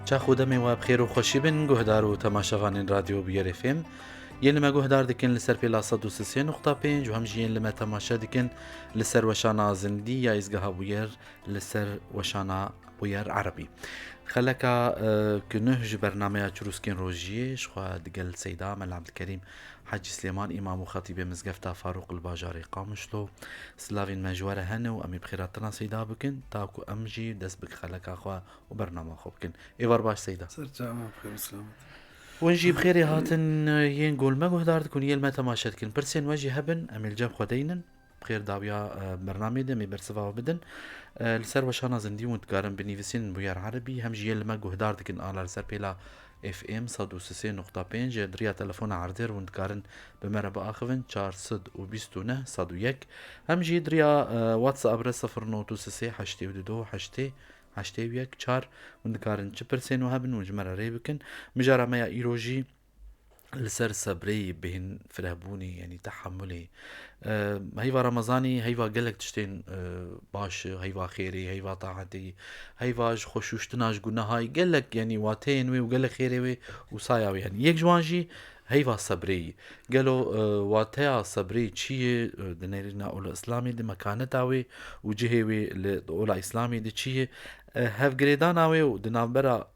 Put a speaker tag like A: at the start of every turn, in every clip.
A: چا خودمێ وا بخێر و خۆشی بن گوهدار و تەماشەوانین رادیۆ BRFM یەن لەمە گوهدار دکن لەسەر پێلا 135 و هەمژیان لەمە تەماشە دکن لەسەر وەشانە زندی یا ئیزگەها بوویەر لەسەر وەشانە بوویەر عربی خەلەکە کنه ji bernameya çirûskên rojiyê ji xwe digel Seyda Mel Abdilkerîm Hacî Slêman îmam û xetîbê mizgefta Farûq li bajarê Qamişlo silavên me ji we re hene û em ê bixêratina Seyda bikin ta ku em jî dest bi xeleka xwe û bername xwe bikin. Êvar baş Seyda. Wan jî bixêrê hatin yên golme guhdar dikun yên me temaşe dikin pirsên we jî hebin em ê li cem xwe deynin bixêr dawiya bernamê de em ê bersiva bidin li ser weşana zindî û dikarin binivîsin bûyar Erebî hem jî yên li me guhdar dikin ala li ser pêla FM 103.5 diriya telefona erdêr û dikarin bi me re biaxivin 429 hem jî diriya WhatsApp re 093 82 8 4 û dikarin çi pirsên û hebin û ji me re rê bikin mijara me ya îro jî li ser sebrê bêhîn firehbûnê yanî tehemulê heyva Ramazanî heyva gelek tiştên baş heyva xêrê heyva taetê heyva ji xweşûştina ji gunehayê gelek yanî wateyên wê û gelek xêrê wê û saya wê yanî yek ji wan jî heyva sebrê gelo wateya sebrê çi ye di nêrîna ola Islamê di mekaneta wê û cihê wê li ola Islamê de çi ye hevgirêdana wê û di navbera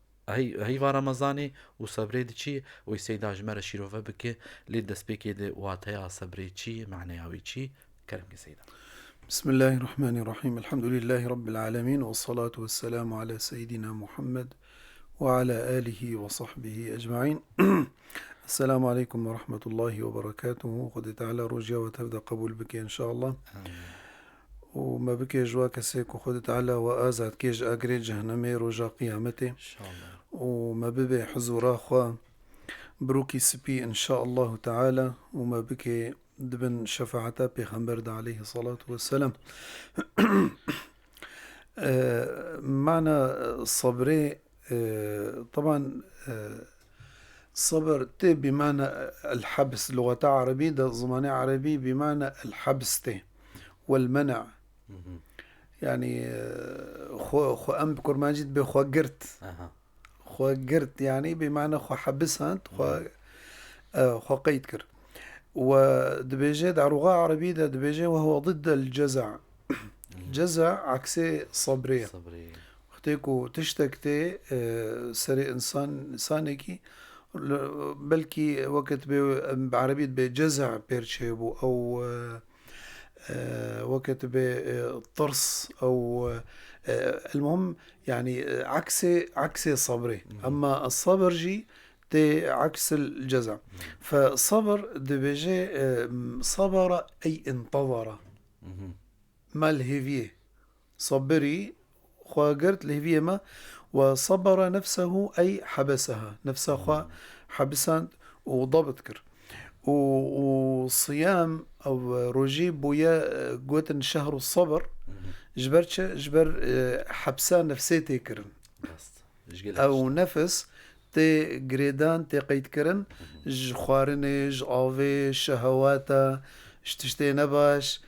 A: heyva Ramazanê û sebrê de çi ye wê Seyda ji me re şîrove bike lê destpêkê de wateya sebrê çi ye meneya wê çi keremkê Seyda.
B: Bismillahirrahmanirrahim. Elhamdülillahi Rabbil alemin. Ve salatu ve selamu ala seyyidina Muhammed ve ala alihi ve sahbihi ecma'in. Assalamu alaikum ve rahmetullahi ve berekatuhu. Khudi ta'ala rujya ve tevda kabul bike inşallah. وما بكي جوا كسيك وخد تعالى وآزاد كيج أجري جهنمي رجا قيامته
A: إن شاء الله
B: وما ببي حزورا خوا بروكي سبي إن شاء الله تعالى وما بكي دبن شفاعتا بيغمبر عليه الصلاة والسلام معنى صبري طبعا صبر تي بمعنى الحبس لغة عربي ده زماني عربي بمعنى الحبس تي والمنع يعني خو أم بكر ماجد بخو قرت خو قرت يعني بمعنى خو حبسها خو قيد كر ودبيجي دعروغا عربي ده دبيجي وهو ضد الجزع جزع عكسي صبرية اختيكو تشتكتي سري إنسانكي بلكي وقت بعربية بجزع بيرشيبو أو وقت بالطرس أو المهم يعني عكسي صبري أما الصبر جي دي عكس الجزع فصبر دي بيجي صبر أي انتظر ما الهيفية صبري خواقرت الهيفية ما وصبر نفسه أي حبسها نفسها خوا حبسان وضبط كر وصيام أو رجيب بويا قوتن شهر الصبر جبر حبسان نفسيتي كرن أو نفس تي قريدان تي قيد كرن خوارني آوي شهواتا تشتي نباش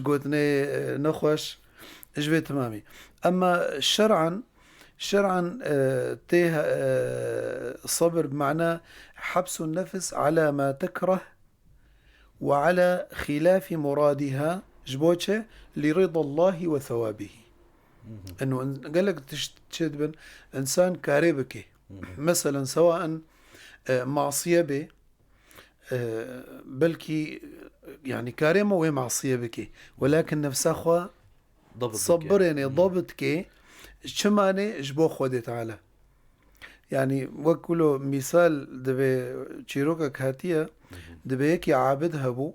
B: قوتني نخوش جبي تمامي أما شرعا تيه صبر بمعنى حبس النفس على ما تكره وعلى خلاف مرادها جبوتشه لرضا الله وثوابه انه قال لك تشتبن انسان كاريبكي مثلا سواء معصيه به بلكي يعني كاريمه ومعصيه بكي ولكن نفسها خوا صبر يعني ضبط كي شمانه جبو خودت تعالى يعني وكله مثال دبي تشيروكا كاتيا دبي يكي عابد هبو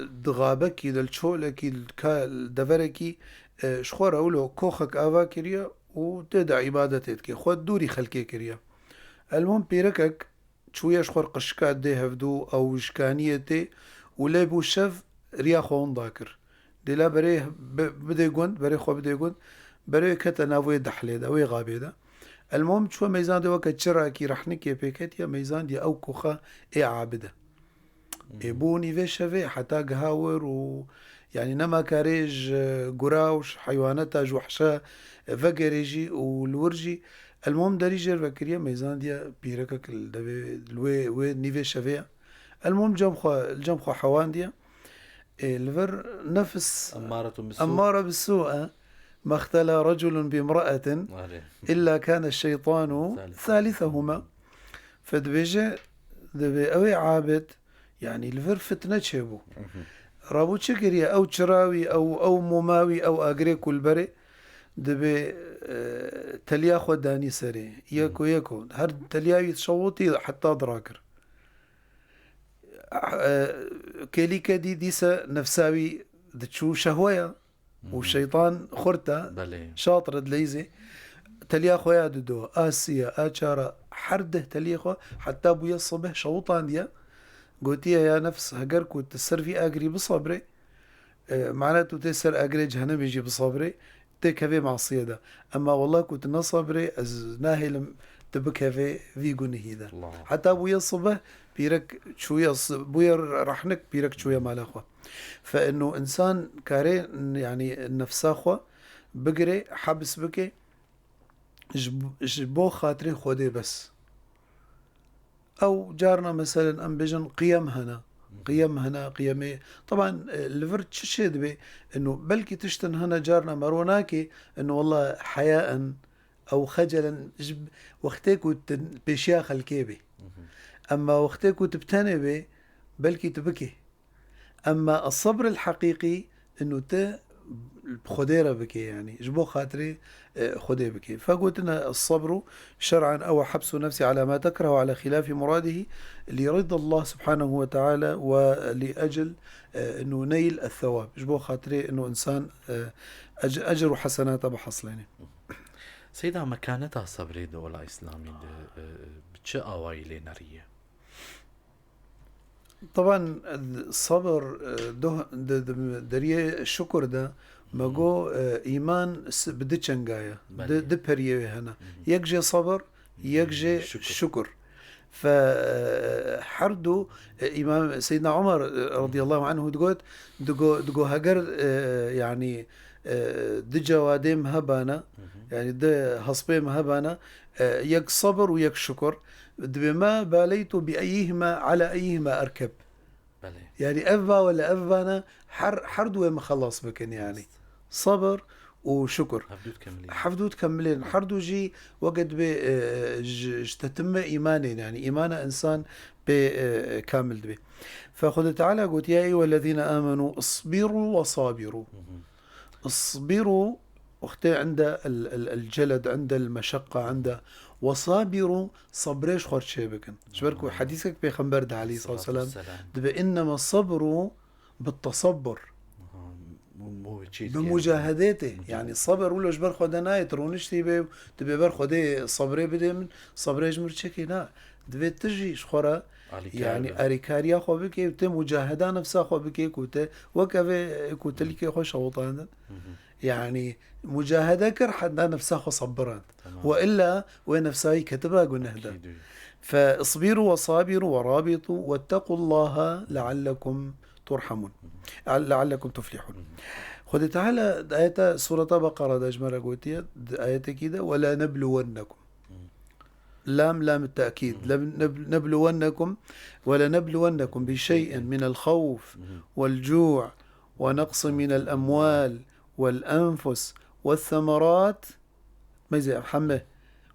B: دغابكي دلشولكي دفركي شخور أولو كوخك آوا كريا وتدع عبادتك خود دوري خلقي كريا المهم بيركك شوية شخور قشكات دي هفدو أو شكانيتي ولابو شف ريا خون ذاكر دي لا بريه بدي يقول بريه خو بدي يقول بريه كتناوي دحلي دا وي غابي دا المهم شو ميزان دي وقت شراكي رحنكي بيكت يا ميزان دي أو كوخا إيه عابدة إبوني في شفي حتى قهاور و يعني نما كاريج قراوش حيوانات وحشة فقريجي والورجي المهم داري جير بكريا ميزان ديا بيركك الوي نيفي شفيع. المهم الجمخو حوان ديا الفر نفس
A: أمارة بالسوء.
B: أمارة بالسوء. ما اختلى رجل بامرأة إلا كان الشيطان ثالثهما. فدبيجة دبي أوي عابد يعني الفر فتنة شبو رابو تشكريا أو تشراوي أو مماوي أو أجري كل بري دبي تليا خداني سري يكو هر تلياوي تشوطي حتى دراكر كيليكا ديسا نفساوي دتشو شهوية والشيطان خرطة شاطر دليزي تليا خويا ددو آسيا آشارة حرده تليخو حتى أبويا الصبح شوطان ديا قوتيا يا نفس هجر كنت تسر في أجري بصبري معناته تسر أجري جهنم يجي بصبري تكفي معصية ده. أما والله كنت نصبري از ناهلم تبكفي في جونه ده حتى أبويا الصبح بيرك شوية بويا رحنك بيرك شوية مالخوا. فإنه إنسان كاري يعني النفساخوا بقري حبس بكي جبو خاطري خودي بس. أو جارنا مثلا أم بيجن قيم هنا قيمي طبعا الفرد شد بي إنه بلكي تشتن هنا جارنا مروناكي إنه والله حياء أو خجلا وقتك بشياخ الكيبي. أما وقتك تبتني بي بلكي تبكي. أما الصبر الحقيقي إنه خديرة بكي يعني جبو خاطري خدي بكي. فقلت إن الصبر شرعا أو حبس نفسي على ما تكره على خلاف مراده لرضا الله سبحانه وتعالى ولأجل إنه نيل الثواب. جبو خاطري إنه إنسان أجر وحسنات بحصلين.
A: سيدا مكانتها صبري دولة إسلامي بتشي آواي نارية.
B: طبعا الصبر دريه شكر ده ماجو إيمان بدتشنجايا دبريه هنا يكجي صبر يكجي شكر. فحردو إمام سيدنا عمر رضي الله عنه دقو هجر يعني دجا وادم هبانا يعني ده هصبيم هبانا يك صبر ويك شكر بما باليت بأيهما على أيهما أركب يعني أفا ولا أفانا حردو ما خلص بكن يعني صبر وشكر حفدود كملين حردو جي وقت تتم إيمانين يعني إيمان إنسان بكامل به. فخذ تعالى قلت يا أيها الذين آمنوا اصبروا وصابروا. اصبروا أختي عند الجلد عند المشقة عند وصابروا صبريش خور شيبكن شبركو حديثك بيخنبر ده عليه الصلاة والسلام دبا إنما الصبر بالتصبر بمجاهدته يعني الصبر ولا جبر خدنا يترونش تبي بر خدي صبري بدي من صبري جمر شكي نا دبا تجي شخورا يعني أريكاريا خو بكي وت مجاهدة نفسها خو بكي كوت وكفي كوت اللي كي خوش شوطان يعني مجاهدة كر حدا نفسها خو صبران وإلا وين نفسها كتبها قلنا هذا. فاصبروا وصابروا ورابطوا واتقوا الله لعلكم ترحمون لعلكم تفلحون. خذ تعالى آية سورة بقرة دا جمرة قوتية آية كده ولا نبلونكم لام التأكيد نبلونكم ولا نبلونكم بشيء من الخوف والجوع ونقص من الأموال والأنفس والثمرات محمد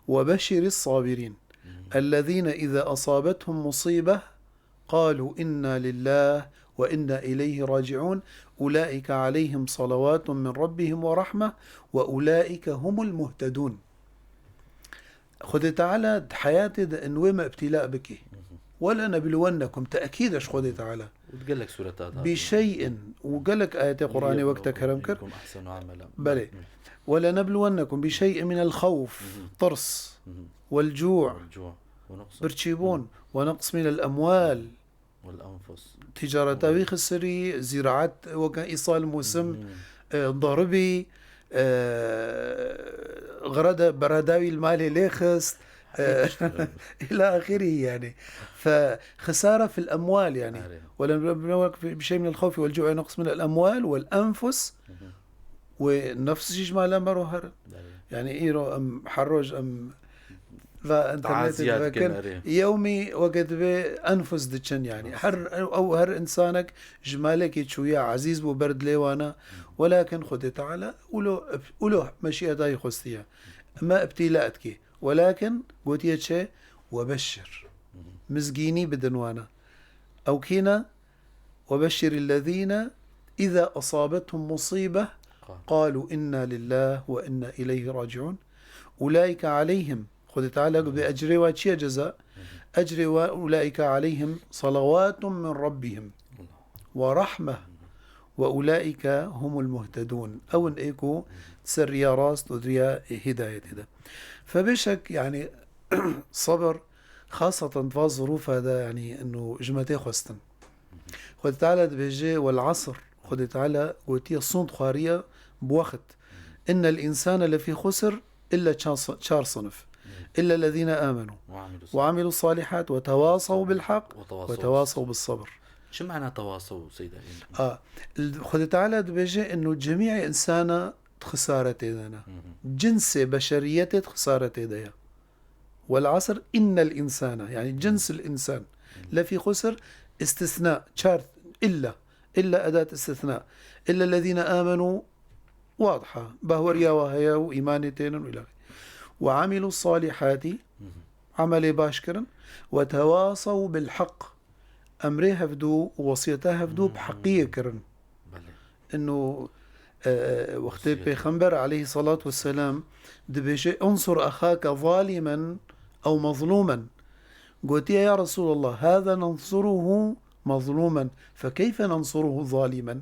B: وبشر الصابرين الذين إذا أصابتهم مصيبة قالوا إنا لله وإنا إليه راجعون أولئك عليهم صلوات من ربهم ورحمة وأولئك هم المهتدون. خذ تعالى حياتي إنوما ابتلاء بك ولا نبلونكم تأكيد خذ تعالى
A: وتقول لك سورة
B: بشيء وقال لك آية قرآن وقت كرمكر بلي ولا نبلونكم بشيء من الخوف طرس والجوع برشيبون ونقص من الأموال
A: والأنفس
B: تجارة تاريخ السري زراعة وكان إيصال موسم ضربي غرض براداوي المالي ليخست إلى آخره يعني. فخسارة في الأموال يعني ولا نبلونكم بشيء من الخوف والجوع ونقص من الأموال والأنفس والنفس شيء ما لمره يعني إيرو أم حرج أم
A: تعازيات
B: لكن
A: كناري
B: يومي وقت به أنفس دچن يعني هر إنسانك جمالك يتشويا عزيز وبرد ليوانا ولكن خد تعالى ولو مشيئة داي خستيا ما ابتلاءتك ولكن قلت يتشي وبشر مزقيني بدنوانا أو كينا وبشر الذين إذا أصابتهم مصيبة قالوا إنا لله وإنا إليه راجعون أولئك عليهم خذ تعالى بأجر واتشي جزاء أجر أولئك عليهم صلوات من ربهم ورحمة وأولئك هم المهتدون أو إيكو تسريا راس تدريا هداية هذا فبشك يعني صبر خاصة في ظروف هذا يعني إنه جمتي خستن خذ تعالى بيجي والعصر خذ تعالى قوتي صنط خارية بوقت إن الإنسان لفي خسر إلا شار صنف إلا الذين آمنوا وعملوا الصالحات وتواصوا بالحق وتواصوا بالصبر.
A: شو معنى تواصوا سيدة؟
B: خذ تعالى بيجي إنه جميع إنسان خسارة دنا جنس بشرية خسارة ديا والعصر إن الإنسان يعني جنس الإنسان لفي خسر استثناء شرط إلا أداة استثناء إلا الذين آمنوا واضحة بهوريا وهي وإيمانتين وإلى وعملوا الصالحات عمل باشكرا وتواصوا بالحق أمره هفدو ووصيته هفدو بحقية كرن إنه وقت البيغمبر عليه الصلاة والسلام دبيشي انصر أخاك ظالما أو مظلوما قلت يا رسول الله هذا ننصره مظلوما فكيف ننصره ظالما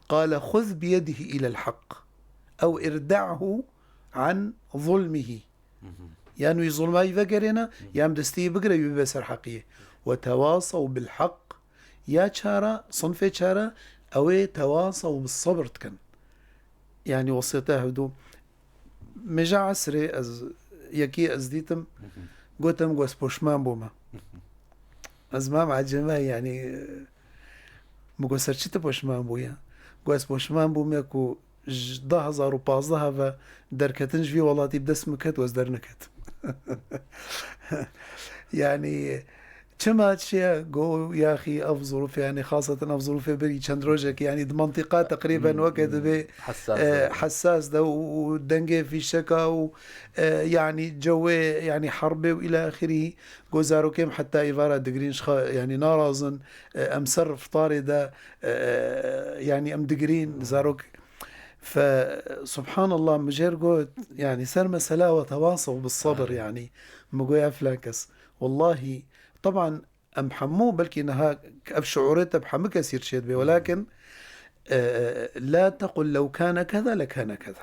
B: قال خذ بيده إلى الحق أو اردعه عن ظلمه يعني يظلم أي ذكرنا يام دستي بقرة يبسر حقية وتواصوا بالحق يا شارة صنف شارة أو تواصوا بالصبر تكن يعني وصيته هدو مجا عسري از يكي ازديتم قوتم قوس بوشمان بوما ازمام عجمه يعني مقوسر چت بوشمان بويا قوس بوشمان بوما كو 10,015 و دركتنج في والله بدس مكت وازدر نكت يعني كما تشيا جو يا أخي أفضل في يعني خاصة أفضل في بري چندروجك يعني منطقة تقريبا وقت به حساس ده ودنجة في شكا يعني جوي يعني حرب وإلى آخره جوزارو كم حتى إفارة دقرين يعني نارازن أمسر فطاري ده يعني أم دقرين زاروك فسبحان الله مجير قوت يعني سر مسألة وتواصل بالصبر يعني مقوي أفلاكس والله طبعا أم حمو بلكي إنها أف شعورته بحمك يصير شيء به ولكن لا تقل لو كان كذا لكان كذا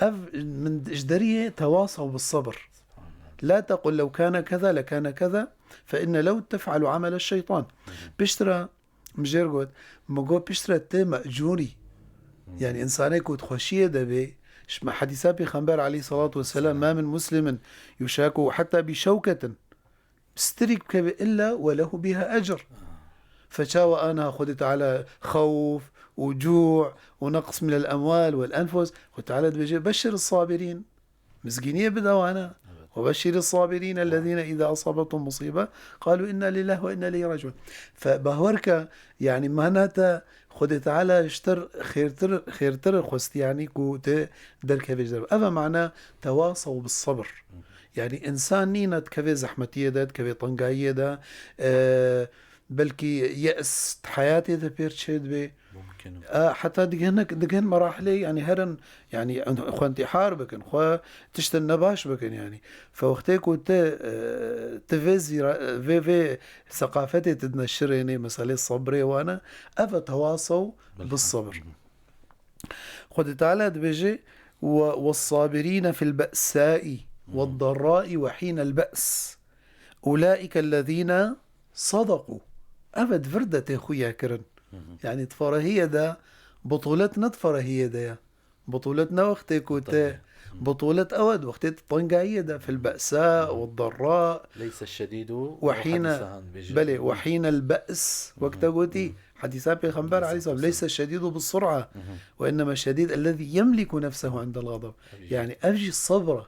B: أف من إجدرية تواصوا بالصبر لا تقل لو كان كذا لكان كذا فإن لو تفعل عمل الشيطان بيشترى مجير قوت مقو بيشترى مأجوري يعني إنساني كود خشية دبي ما حديثة بخنبر عليه الصلاة والسلام ما من مسلم يشاكو حتى بشوكة استرك إلا وله بها أجر فشاوى أنا أخذت على خوف وجوع ونقص من الأموال والأنفس قلت تعالى بشر الصابرين مسكينية بدوانا وبشر الصابرين الذين إذا أصابتهم مصيبة قالوا إنا لله وإنا إليه راجعون فبهورك يعني مهناتا خذ تعالى اشتر خيرتر خست يعني كو درك بجرب أما معناه تواصوا بالصبر يعني إنسان نينت كفي زحمتية ده كفي طنقاية ده بلكي يأس حياتي ده بيرتشيد بي
A: ممكن
B: حتى دقهن مراحلي يعني هرن يعني خو انتحار بكن خو تشتن نباش بكن يعني فوقتيكو تفيزي في ثقافتي تدنشريني مسألة الصبري وانا أفا تواصوا بالصبر خد تعالى بيجي والصابرين في البأساء والضراء وحين البأس أولئك الذين صدقوا أبد فردة خويا كرن يعني تفرهية ده بطولتنا تفرهية ده بطولتنا وقت كوتا بطولة أود وقت الطنقاية ده في البأساء والضراء
A: ليس الشديد
B: وحين البأس وقت قوتي حديثة بيغمبر عليه الصلاة ليس الشديد بالسرعة وإنما الشديد الذي يملك نفسه عند الغضب يعني أفجي الصبر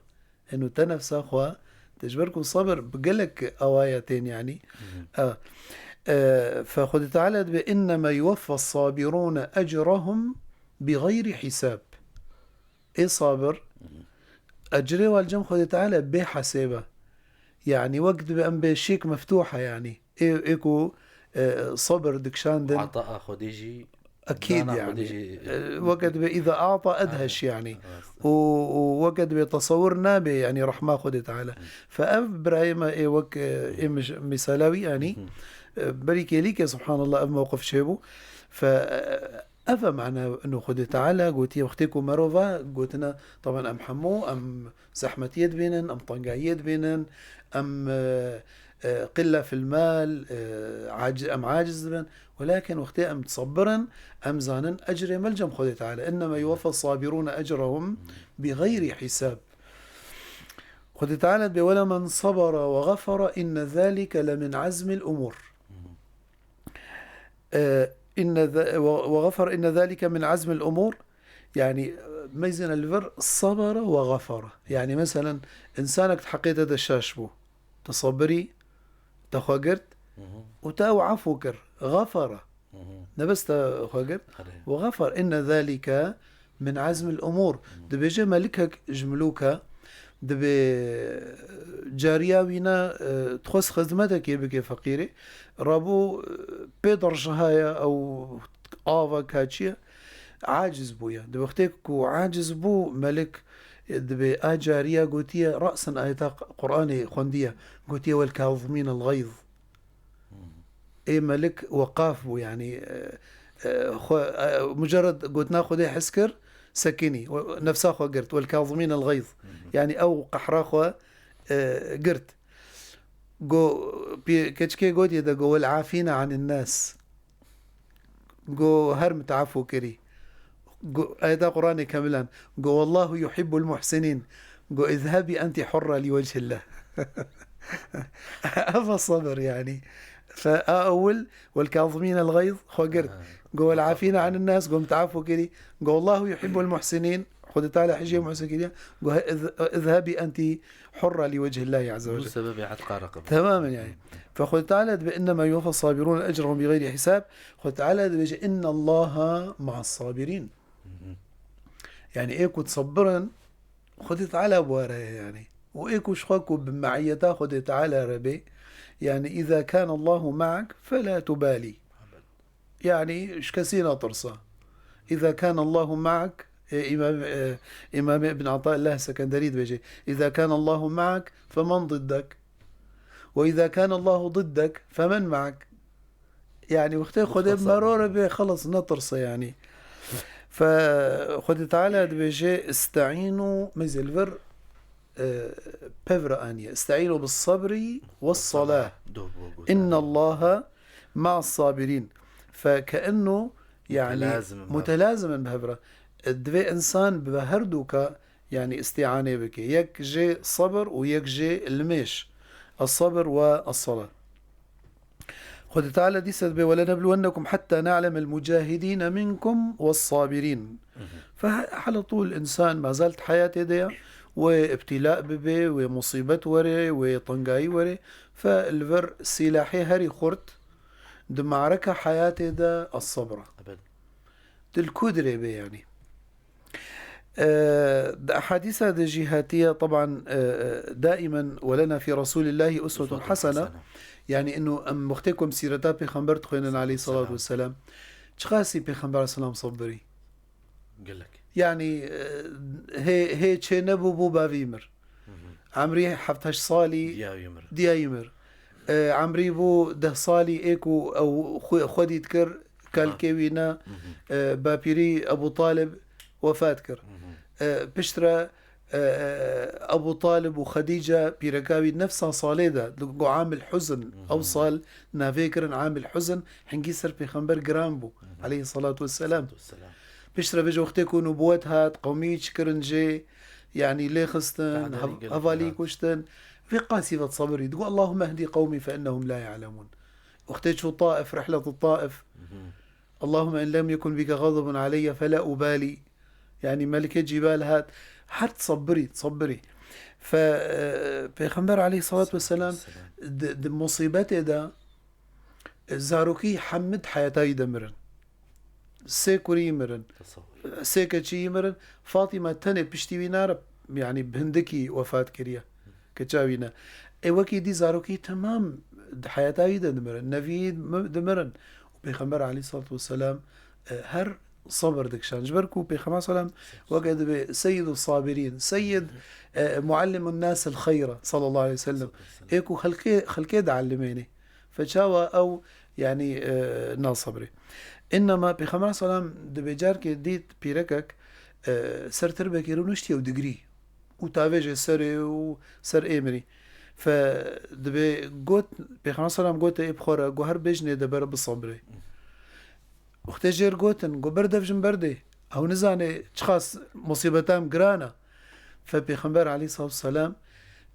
B: إنه تنفس أخوة تجبركم صبر بقلك آوايتين يعني. فخذ تعالى بإنما يوفى الصابرون أجرهم بغير حساب. إيه صابر أجري والجم خذ تعالى بحسابه، يعني وقت بأن بشيك مفتوحة يعني إيكو صبر دكشاندن
A: عطاء خديجي
B: أكيد
A: دانا
B: يعني.
A: خديجي
B: وقت إذا أعطى أدهش يعني، ووقت بتصور نابي يعني رحمة خذ تعالى. فأف برايم إيه وك إيه مش مثالوي يعني بريكي ليك سبحان الله أف موقف شيبو. فأفا معنا أنه خذ تعالى قلت وقتكو مروفا قلتنا طبعا أم حمو أم زحمة يد بينن أم طنقع يد بينن أم قلة في المال أم عاجز بن، ولكن وقتها أم تصبرا أم زانا أجر ملجم خذ تعالى إنما يوفى الصابرون أجرهم بغير حساب. خذ تعالى ولمن صبر وغفر إن ذلك لمن عزم الأمور. وغفر إن ذلك من عزم الأمور، يعني ميزن الفر صبر وغفر. يعني مثلا إنسانك تحقيت هذا الشاشبو تصبري تخوقرت وتاو عفوكر غفر نبست خوقرت وغفر إن ذلك من عزم الأمور. دبي جمالك جملوك دبي جارياوينا تخص خدمتك يبكي فقيري رابو بيدر شهايا أو آفا كاتشيا عاجز بويا دبي وقتك عاجز بو ملك دبي آجاريا قوتيا رأسا آيتا قرآني خوندية قوتيا والكاظمين الغيظ. إيه ملك وقاف بو يعني مجرد قلت ناخذ حسكر سكيني نفسها خو قرت والكاظمين الغيظ يعني أو قحراخو قرت جو كتشكي قوت يدا جو والعافين عن الناس جو هرم تعفو كري جو آيات قرآني كاملا جو والله يحب المحسنين جو اذهبي أنت حرة لوجه الله. أفا الصبر يعني. فأول والكاظمين الغيظ خو قرت جو العافين عن الناس جو متعافوا كري جو الله يحب المحسنين خذ تعالى حجي محسن كري جو اذهبي أنت حرة لوجه الله عز وجل
A: سبب عتق رقبة
B: تماما يعني. فخذ تعالى بإنما يوفى الصابرون أجرهم بغير حساب. خذ تعالى إن الله مع الصابرين، يعني إيكو تصبرن خذ تعالى بواره يعني، وإيكو شخوكو بمعيته خذ تعالى ربي يعني إذا كان الله معك فلا تبالي يعني شكسينا طرصة. إذا كان الله معك إمام ابن عطاء الله السكندري بيجي إذا كان الله معك فمن ضدك، وإذا كان الله ضدك فمن معك. يعني وقتها خذ مرور به خلص نطرصة يعني. فخذ تعالى بيجي استعينوا مزل فر بفر آنية استعينوا بالصبر والصلاة إن الله مع الصابرين. فكأنه يعني متلازما بهبرة دوي إنسان بهردوك يعني استعانة بك يك جي صبر ويك جي الميش الصبر والصلاة. خذ تعالى دي سد ولنبلونكم حتى نعلم المجاهدين منكم والصابرين. فعلى طول الإنسان ما زالت حياته دي وابتلاء ببي ومصيبة وري وطنقاي وري فالفر سلاحي هاري خورت دي معركة حياته دا الصبر دي الكودري بي يعني. أحاديث جهاتية طبعا دائما ولنا في رسول الله أسوة حسنة يعني إنه أم مختكم سيرتا بيخمبر تخوينا عليه الصلاة والسلام تشخاصي بيخمبر عليه السلام صبري
A: قلك
B: يعني هي تشي نبو بو بافيمر عمري حفتش صالي ديا يمر عمري بو ده صالي ايكو او خودي تكر كالكيوينا بابيري ابو طالب وفاتكر بشترى أبو طالب وخديجة بيركاوي نفسها صاليدة لقو عامل حزن أوصل نافيكرن عامل حزن حنقيسر بيخنبر جرامبو عليه الصلاة والسلام بشترى بيجو وقتكو نبوتها قومي شكرن جي يعني ليه خستن هفاليك وشتن في قاسية صبري تقول اللهم اهدي قومي فإنهم لا يعلمون. وقتك الطائف رحلة الطائف اللهم إن لم يكن بك غضب علي فلا أبالي يعني ملكة جبال هات حد تصبري فبيغمبر عليه الصلاة والسلام د مصيبته دا زاروكي حمد حياتي دمرن سيكوري مرن سيكتشي مرن فاطمة تنه بشتي نار يعني بهندكي وفاة كريا كتشاوينا اي وكي دي زاروكي تمام حياتي دمرن نفيد دمرن وبيغمبر عليه الصلاة والسلام هر صبر دكشان جبركو بيغمبر صلى الله عليه وسلم وقد سيد الصابرين سيد معلم الناس الخير صلى الله عليه وسلم ايكو خلقي دعلميني فشاوى او يعني ناصبري انما بيغمبر صلى الله عليه وسلم دبيجار كي ديت بيركك سر تربكي رونشتي ودغري وتافيج سر وسر امري فدبي قوت بيغمبر صلى الله عليه وسلم قوت ابخورا قهر بجني دبر بالصبري اختجر قوتن قو برده بجن برده او نزاني تشخاص مصيبتام قرانا فبيغمبر عليه الصلاة والسلام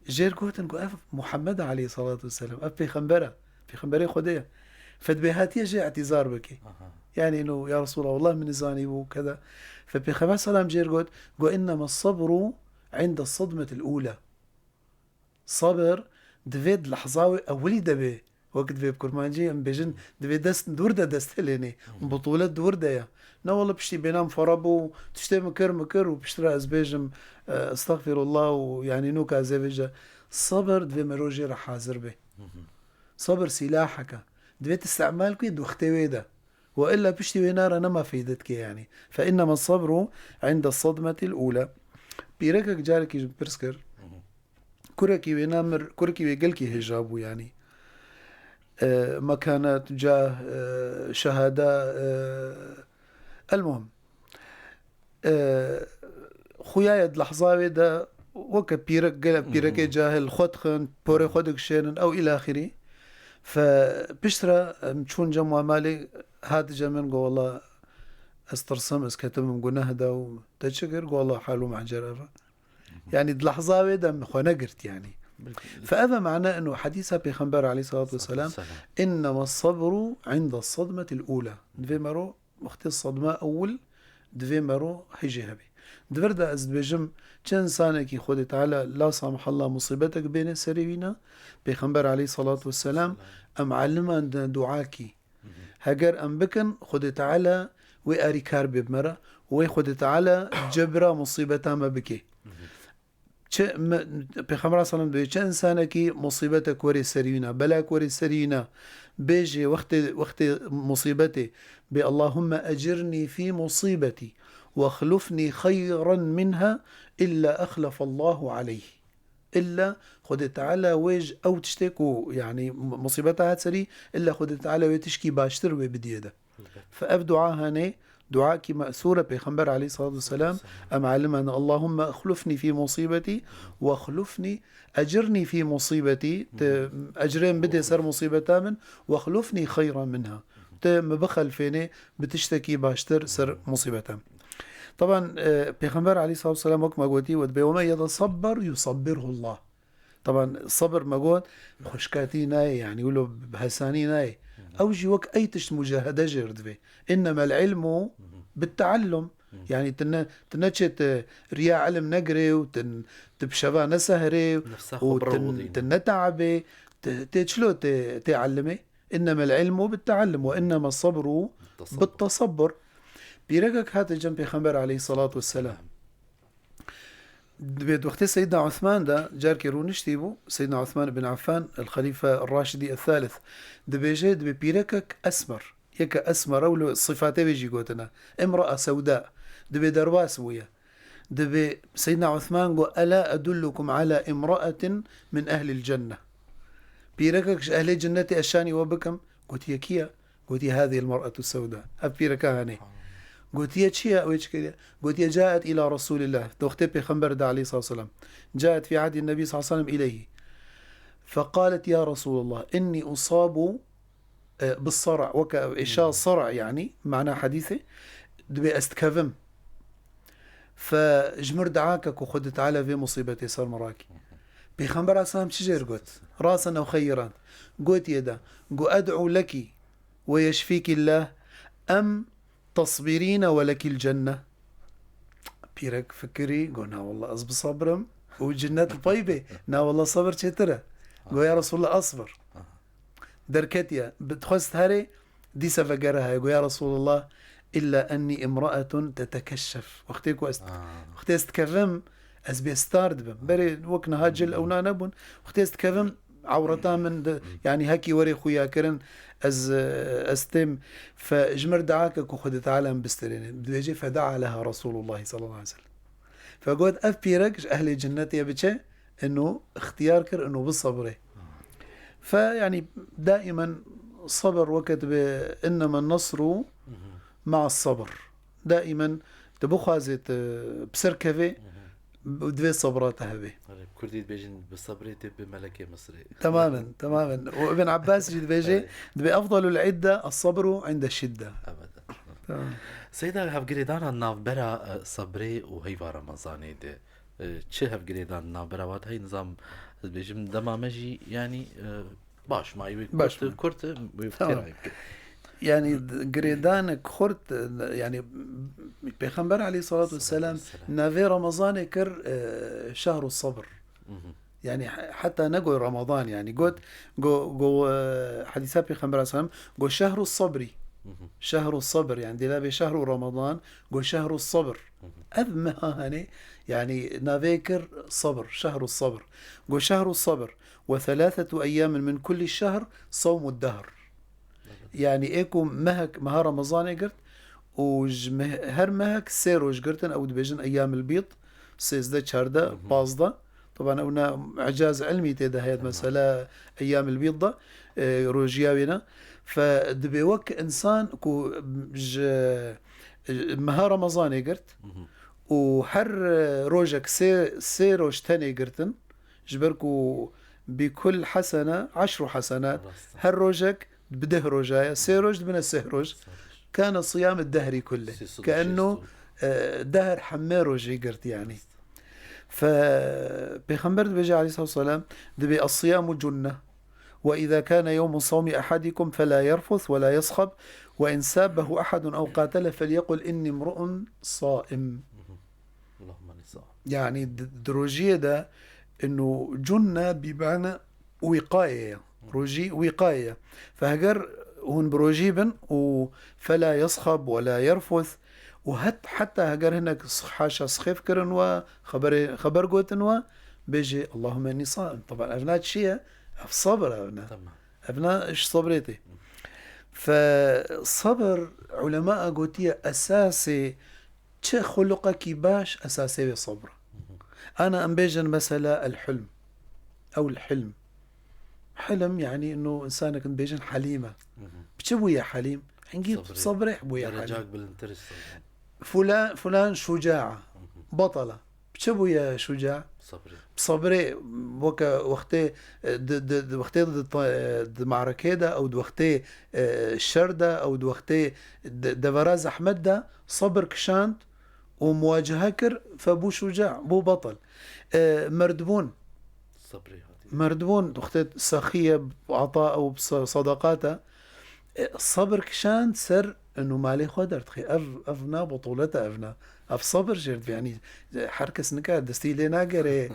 B: جير قوتن قو اف محمد عليه الصلاة والسلام اف بيغمبري خديه فدبيهاتي جاء اعتذار بكي يعني انه يا رسول الله من نزاني وكذا فبيغمبر صلى الله عليه وسلم جير قو انما الصبر عند الصدمة الاولى صبر دفيد لحظاوي اولي دبي وقت في بكرمانجي ام بيجن دبي دست دورده دست ليني بطولة دورده يا نا والله بشتي بينام فربو تشتي مكر وبشترى ازبيجم استغفر الله ويعني نوكا زيفيجا صبر دبي مروجي رح حاضر به صبر سلاحك دبي تستعمال كي دوختي ده والا بشتي وينار انا ما فيدتك يعني فانما الصبر عند الصدمة الاولى بيركك جارك برسكر كركي وينامر كركي ويقلكي هجابو يعني مكانات جاه شهادة المهم خويا لحظاوي دا وك بيرك قلب بيرك جاهل خدخن بوري خدك شيرن او الى اخره فبشترى مشون جمع مالي هاد جمن قو والله استرسم اسكتم من قناه دا وتشكر قو والله حالو مع جرافة يعني لحظاوي دا مخوانا قرت يعني فهذا معناه أنه حديث بيغمبر عليه الصلاة والسلام إنما الصبر عند الصدمة الأولى دفي مرو وقت الصدمة أول دفي مرو حيجي هبي دفردا أزدبجم چند سانكي خود تعالى لا سامح الله مصيبتك بين سريوينا بيغمبر عليه الصلاة والسلام أم علما دعاكي هجر أم بكن خود تعالى ويأري كارب بمرة ويخود تعالى جبرا مصيبتا ما بكي بيغمبر صلى الله عليه وسلم چه انسانكي مصيبتك وري سرينا بلاك وري سرينا بيجي وقت مصيبتي اللهم أجرني في مصيبتي واخلفني خيرا منها إلا أخلف الله عليه إلا خد تعالى ويج أو تشتكو يعني مصيبتها هتسري إلا خد تعالى ويتشكي باشتر وبديده فأبدعا هاني دعاء مأثورة بيغمبر عليه الصلاة والسلام أم علمنا اللهم أخلفني في مصيبتي واخلفني أجرني في مصيبتي أجرين بدي سر مصيبتا من واخلفني خيرا منها مبخل فيني بتشتكي باشتر سر مصيبتا طبعا بيغمبر عليه الصلاة والسلام وكما قلتي وما يتصبر يصبره الله طبعا الصبر ما قلت خشكاتي ناي يعني يقولوا بهساني ناي أوجي وك أي تشت مجاهدة جرد به إنما العلم بالتعلم يعني تنشت رياء علم نقري وتبشفا نسهري وتنتعبي تشلو تعلمي إنما العلم بالتعلم وإنما الصبر بالتصبر بيرقك هات جنب خمبر عليه الصلاة والسلام بيد وقت سيدنا عثمان دا جار كيرونش تيبو سيدنا عثمان بن عفان الخليفة الراشدي الثالث دبيجي دبي بيركك أسمر يك أسمر أولو صفاته بيجي قوتنا امرأة سوداء دبي درواس ويا دبي سيدنا عثمان قو ألا أدلكم على امرأة من أهل الجنة بيركك أهل الجنة أشاني وبكم قلت يا كيا قلت هذه المرأة السوداء أبيركها هني قلت يا شيا ويش كذا قلت يا جاءت إلى رسول الله دوختي بيغمبر دا عليه الصلاة والسلام جاءت في عهد النبي صلى الله عليه وسلم إليه فقالت يا رسول الله إني أصاب بالصرع وكإشاء الصرع يعني معنى حديثه دبي أستكفم فجمر دعاكك وخدت على في مصيبتي صار مراكي بيغمبر عليه الصلاة والسلام شجر قلت راسا أو خيرا قلت يدا قو أدعو لك ويشفيك الله أم تصبرين ولك الجنة بيرك فكري قلنا والله أصب صبرم وجنات الطيبة نا والله صبر شترة قو يا رسول الله أصبر دركتيا بتخست هاري دي سفقرها يقول يا رسول الله إلا أني امرأة تتكشف وقتك وقت استكفم أز بيستارد بم بري وكنا هاجل أو نانبون وقت استكفم عورتا من يعني هكي وري خويا كرن از استم فجمر دعاك كخد تعالى بسترين بيجي فدعا لها رسول الله صلى الله عليه وسلم فقلت اف بيرك اهل الجنة يا بتشي انه اختيار كر انه بالصبر فيعني دائما صبر وقت انما النصر مع الصبر دائما تبخازت بسركفه ودفي صبراتها به
A: كردي بيجن بالصبر تب ملكي مصري
B: تماما وابن عباس جد بيجي دبي افضل العده الصبر عند الشده
A: ابدا سيدا هفقريدان الناف برا صبري وهيفا رمضاني دي چه هفقريدان الناف برا وات هاي نظام بيجم دمامجي يعني باش ما يوي كرت ويفتر
B: يعني قريدانك خرت يعني بيغمبر عليه الصلاة والسلام نافي رمضان كر شهر الصبر يعني حتى نقول رمضان يعني قلت جو حديثات بيغمبر عليه الصلاة والسلام قو شهر الصبر شهر الصبر يعني دلابي شهر رمضان قو شهر الصبر أذمها هني يعني نافيكر صبر شهر الصبر قو شهر الصبر وثلاثة أيام من كل شهر صوم الدهر يعني ايكو مهك مها رمضان قرت هر مهك سيروش قرتن او دبيجن ايام البيض سيزده چارده بازده طبعا اونا اعجاز علمي تيدا هيد مسألة ايام البيض ده روجياوينا فدبي وك انسان كو مها رمضان قرت وحر روجك سيروش تاني قرتن جبركو بكل حسنة 10 حسنات هر روجك بده رجايا سيروج من السهروج كان صيام الدهر كله كأنه دهر حميروجي قرت يعني فبيخمبر بيجي عليه الصلاة والسلام دبي الصيام جنة وإذا كان يوم صوم أحدكم فلا يرفث ولا يصخب وإن سابه أحد أو قاتل فليقل إني امرؤ صائم يعني دروجية ده إنه جنة بمعنى وقاية روجي وقاية فهجر هون بروجيبن فلا يصخب ولا يرفث حتى هجر هناك حاشا سخيف كرن خبر قوتن بيجي اللهم اني صائم طبعا ابناء شيء صبر ابناء ايش صبرتي فصبر علماء قوتية اساسي چه خلقك باش اساسي صبر انا ام بيجن مثلا الحلم او الحلم حلم يعني انه انسانك بيجن حليمه بتشبويا حليم نجيب صبري بويا حليم فلان شجاعه بطله بتشبويا شجاع صبري وقتي ضد معركه ده او وقتي الشرده او وقتي دفراز احمد ده صبر كشانت ومواجهه كر فبو شجاع بو بطل مردبون
A: صبري
B: مردبون اختت سخية بعطاء أو بصداقاته الصبر كشان سر إنه مالي خدرت خي أفنا بطولته أفنا أف صبر جرد يعني حركة سنكا دستي لي ناقري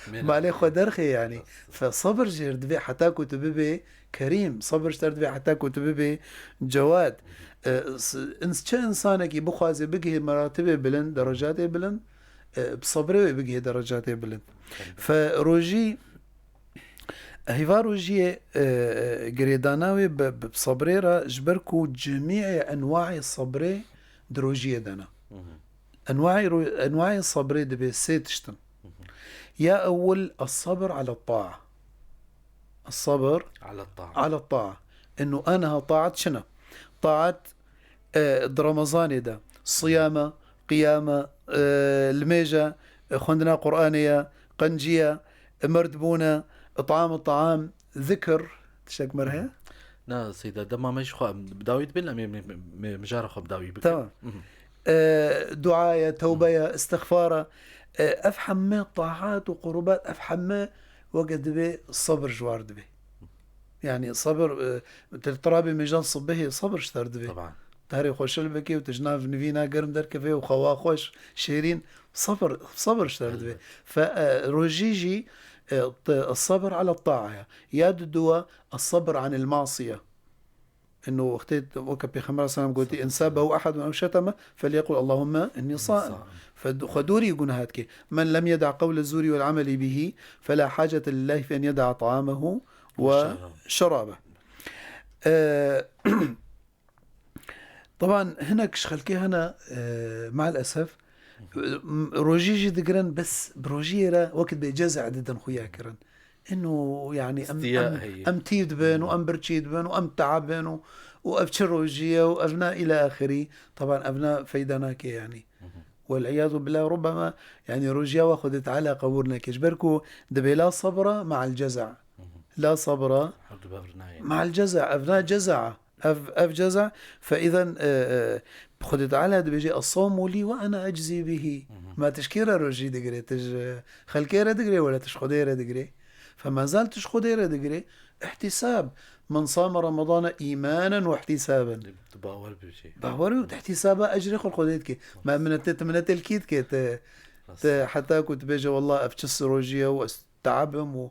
B: مالي خدر خي يعني فصبر جرد بي حتى كتبه كريم صبر جرد بي حتى كتبه جواد إنسانك يبخازي بقي مراتبه بلند درجاته بلند بصبره بقي درجاته بلند فروجي هيفا روجي قريداناوي بصبريرا جبركو جميع انواع الصبري دروجيه دانا انواع الصبري دبي سيتشتن يا اول الصبر على الطاعه الصبر على الطاعه انه انا طاعت شنو طاعت رمضان ده صيامه قيامه الميجا خندنا قرانيه قنجيه مردبونه اطعام الطعام ذكر تشك مرها
A: نا سيدا دما مش خو بداوي تبل مجار خو بداوي
B: تمام دعاء توبه استغفار افحم طاعات وقربات افحم وقد به الصبر جوار دبي يعني صبر ترابي مجال صبه صبر اشترد به
A: طبعا
B: تهري خوش البكي وتجناف نفينا قرم در كفي وخوا خوش شيرين صبر اشترد به. فروجيجي الصبر على الطاعة ياد الدواء الصبر عن المعصية. انه اختيت وكا بيغمبر صلى الله عليه وسلم قلت ان سابه احد او شتمه فليقل اللهم اني صائم. فدوري يقول هاتك من لم يدع قول الزور والعمل به فلا حاجة لله في ان يدع طعامه وشرابه. طبعا هناك شخلكي هنا مع الاسف روجيجي دقرن بس بروجيرة وقت بيجزع عددا خويا كرن انه يعني ام تيد بين وام برتشيد بين وام تعب بين وابشروجيه وابناء الى اخره. طبعا ابناء فيدناك يعني والعياذ بالله ربما يعني روجيا واخذت على قبورنا كجبركو دبي لا صبر مع الجزع، لا صبر مع الجزع. ابناء جزع اف جزع. فاذا خذت على بيجي الصوم لي وانا اجزي به. ما تشكيره روجي دقري تج خلكيره دقري ولا تشخديره دقري. فما زالت تشخديره دقري احتساب. من صام رمضان ايمانا واحتسابا باور احتسابا اجري خل خديتك ما من التلكيد كي حتى كنت بيجي والله افشس روجيا واستعبهم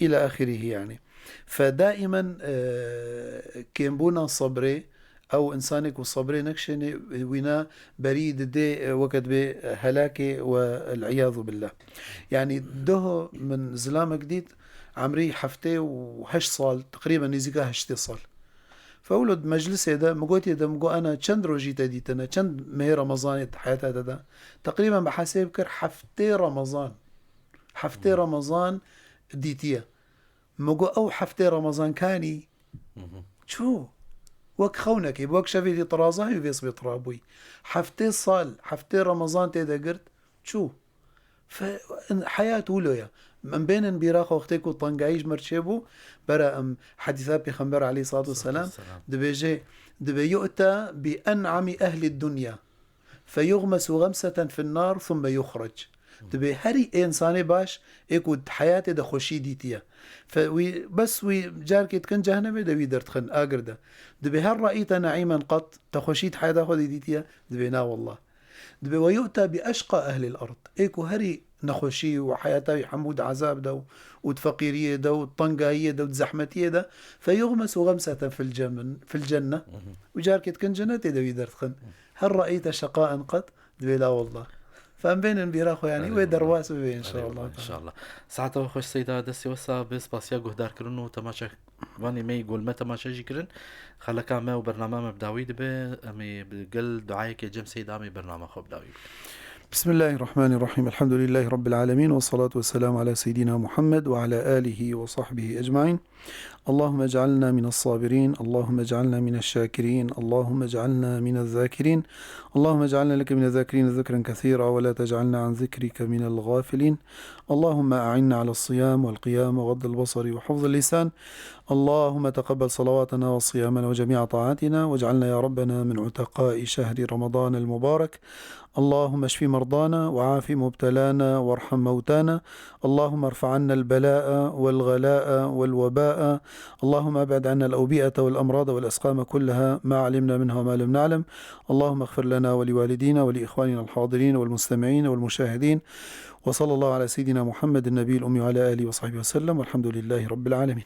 B: والى اخره يعني. فدائما كيمبونا صبري او انسانك وصبري نكشني وينا بريد دي وقت بهلاكي والعياذ بالله. يعني ده من زلامة جديد عمري حفتي وهش صال تقريبا نزيكا هشتي صال. فأولد مجلسي ده مقوتي ده مقو أنا چند روجي تديتنا چند مهي رمضان حياتي ده تقريبا بحسب كر حفتي رمضان ديتيا مقو أو حفتي رمضان كاني شو وك خونك وك شافي طرازه يفيس بطرابوي حفتي صال حفتي رمضان تيدا قرت شو فحياة ولويا من بين انبيراخ وقتك وطنقايج مرشبو برا حديثات بيخنبر عليه الصلاة والسلام دبي يؤتى بأنعم أهل الدنيا فيغمس غمسة في النار ثم يخرج. دبي هري إنساني باش يكود حياتي ده خوشي ديتيا بس جارك تكن جهنمي دبي درتخن آقرده. دبي هل رأيت نعيما قط تخوشيت حياتي خذ ديتيا دبي نا والله. دبي ويؤتى بأشقى أهل الأرض إيكو هري نخوشي وحياته حمود عذاب ده وتفقيرية ده وطنقاية ده وتزحمتية ده فيغمس غمسة في الجنة وجارك تكن جنتي ده يدرتخن. هل رأيت شقاء قط دبي لا والله. فام بين انبيراخو يعني ويدرواس بي ان شاء الله
A: ان شاء الله. ساعتها خوش سيدا دسي وسا بس باسيا جهدار كرن وتماشا واني مي يقول ما تماشا جي كرن خلكا ما وبرنامج مبداوي دبي امي بقل دعايك جم سيدا امي برنامج خو بداوي.
B: بسم الله الرحمن الرحيم. الحمد لله رب العالمين والصلاة والسلام على سيدنا محمد وعلى آله وصحبه أجمعين. اللهم اجعلنا من الصابرين، اللهم اجعلنا من الشاكرين، اللهم اجعلنا من الذاكرين، اللهم اجعلنا لك من الذاكرين ذكرا كثيرا ولا تجعلنا عن ذكرك من الغافلين. اللهم أعنا على الصيام والقيام وغض البصر وحفظ اللسان. اللهم تقبل صلواتنا وصيامنا وجميع طاعاتنا واجعلنا يا ربنا من عتقاء شهر رمضان المبارك. اللهم اشف مرضانا وعاف مبتلانا وارحم موتانا. اللهم ارفع عنا البلاء والغلاء والوباء. اللهم ابعد عنا الأوبئة والأمراض والأسقام كلها ما علمنا منها وما لم نعلم. اللهم اغفر لنا ولوالدينا ولإخواننا الحاضرين والمستمعين والمشاهدين. وصلى الله على سيدنا محمد النبي الأمي وعلى آله وصحبه وسلم والحمد لله رب العالمين.